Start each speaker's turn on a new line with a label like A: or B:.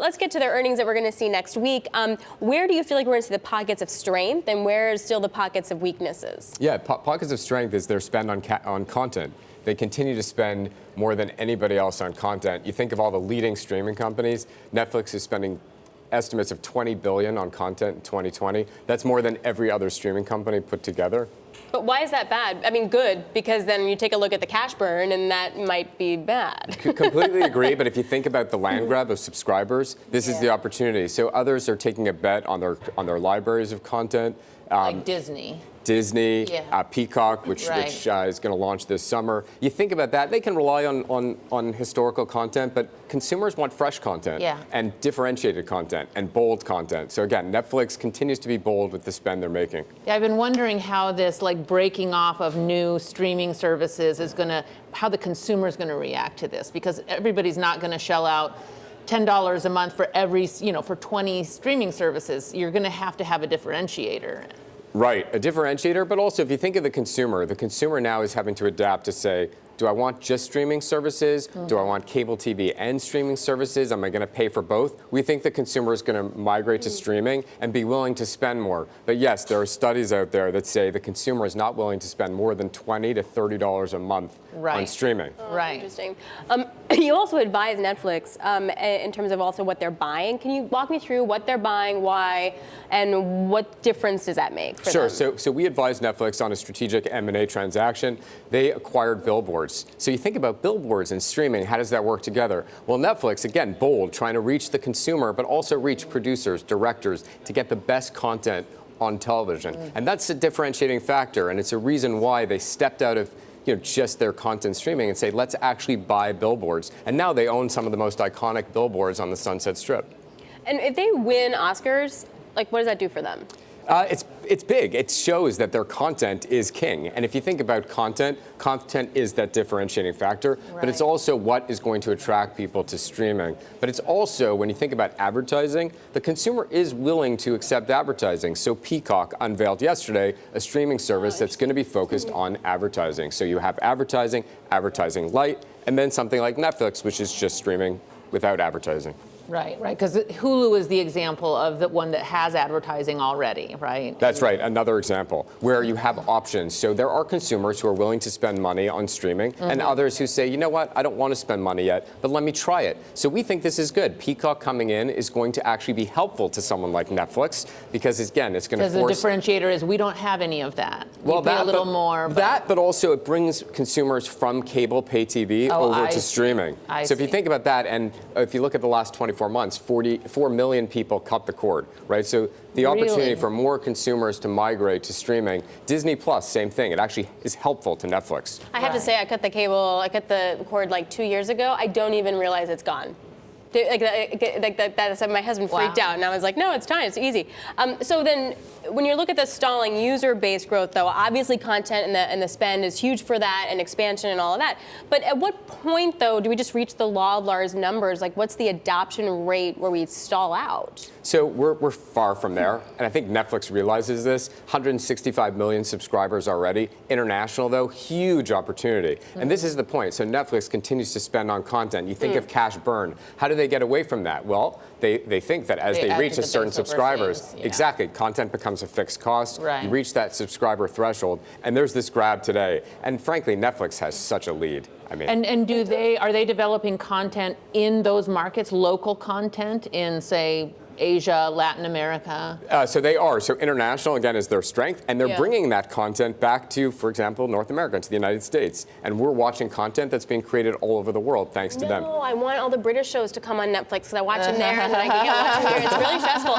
A: Let's get to the earnings that we're going to see next week. Where do you feel like we're going to see the pockets of strength, and where are still the pockets of weaknesses?
B: Yeah, pockets of strength is their spend on content. They continue to spend more than anybody else on content. You think of all the leading streaming companies. Netflix is spending estimates of $20 billion on content in 2020. That's more than every other streaming company put together.
A: But why is that bad? I mean, good, because then you take a look at the cash burn, and that might be bad.
B: Completely agree, but if you think about the land grab of subscribers, this is the opportunity. So others are taking a bet on their libraries of content.
C: Like Disney,
B: Peacock, which is going to launch this summer. You think about that, they can rely on historical content, but consumers want fresh content and differentiated content and bold content. So again, Netflix continues to be bold with the spend they're making.
C: Yeah, I've been wondering how this breaking off of new streaming services is how the consumer is going to react to this, because everybody's not going to shell out $10 a month for for 20 streaming services. You're going to have a differentiator.
B: Right, a differentiator, but also if you think of the consumer now is having to adapt to say, do I want just streaming services? Do I want cable TV and streaming services? Am I going to pay for both? We think the consumer is going to migrate to streaming and be willing to spend more. But yes, there are studies out there that say the consumer is not willing to spend more than $20 to $30 a month on streaming.
A: Interesting. You also advise Netflix in terms of also what they're buying. Can you walk me through what they're buying, why, and what difference does that make for them?
B: So we advised Netflix on a strategic M&A transaction. They acquired billboards. So you think about billboards and streaming, how does that work together? Well, Netflix, again, bold, trying to reach the consumer, but also reach producers, directors to get the best content on television. And that's a differentiating factor, and it's a reason why they stepped out of just their content streaming and say, let's actually buy billboards. And now they own some of the most iconic billboards on the Sunset Strip.
A: And if they win Oscars, what does that do for them?
B: It's big. It shows that their content is king. And if you think about content is that differentiating factor, but it's also what is going to attract people to streaming. But it's also, when you think about advertising, the consumer is willing to accept advertising. So Peacock unveiled yesterday a streaming service that's going to be focused on advertising. So you have advertising light, and then something like Netflix, which is just streaming without advertising.
C: Right, because Hulu is the example of the one that has advertising already, right?
B: That's right, another example where you have options. So there are consumers who are willing to spend money on streaming and others who say, you know what, I don't want to spend money yet, but let me try it. So we think this is good. Peacock coming in is going to actually be helpful to someone like Netflix because, again, it's going to force...
C: the differentiator is we don't have any of that. Well, pay a little more.
B: But also it brings consumers from cable pay TV over to streaming. So if you think about that, and if you look at the last 24 months, 44 million people cut the cord, right? So the opportunity for more consumers to migrate to streaming. Disney Plus, same thing. It actually is helpful to Netflix.
A: I have to say, I cut the cord 2 years ago. I don't even realize it's gone. My husband freaked out, and I was like, no, it's time. It's easy. So then when you look at the stalling user-based growth, though, obviously content and the spend is huge for that, and expansion and all of that. But at what point, though, do we just reach the law of large numbers? What's the adoption rate where we stall out?
B: So we're far from there, and I think Netflix realizes this. 165 million subscribers already. International, though, huge opportunity. And this is the point. So Netflix continues to spend on content. You think of cash burn. How do they get away from that? Well, they think that as they reach a certain subscribers, exactly, content becomes a fixed cost. You reach that subscriber threshold, and there's this grab today. And frankly, Netflix has such a lead. I mean,
C: and are they developing content in those markets, local content in, say, Asia, Latin America?
B: So they are. So international, again, is their strength. And they're bringing that content back to, for example, North America, to the United States. And we're watching content that's being created all over the world thanks to them.
A: No, I want all the British shows to come on Netflix because I watch them there and then I can't watch them here. It's really stressful.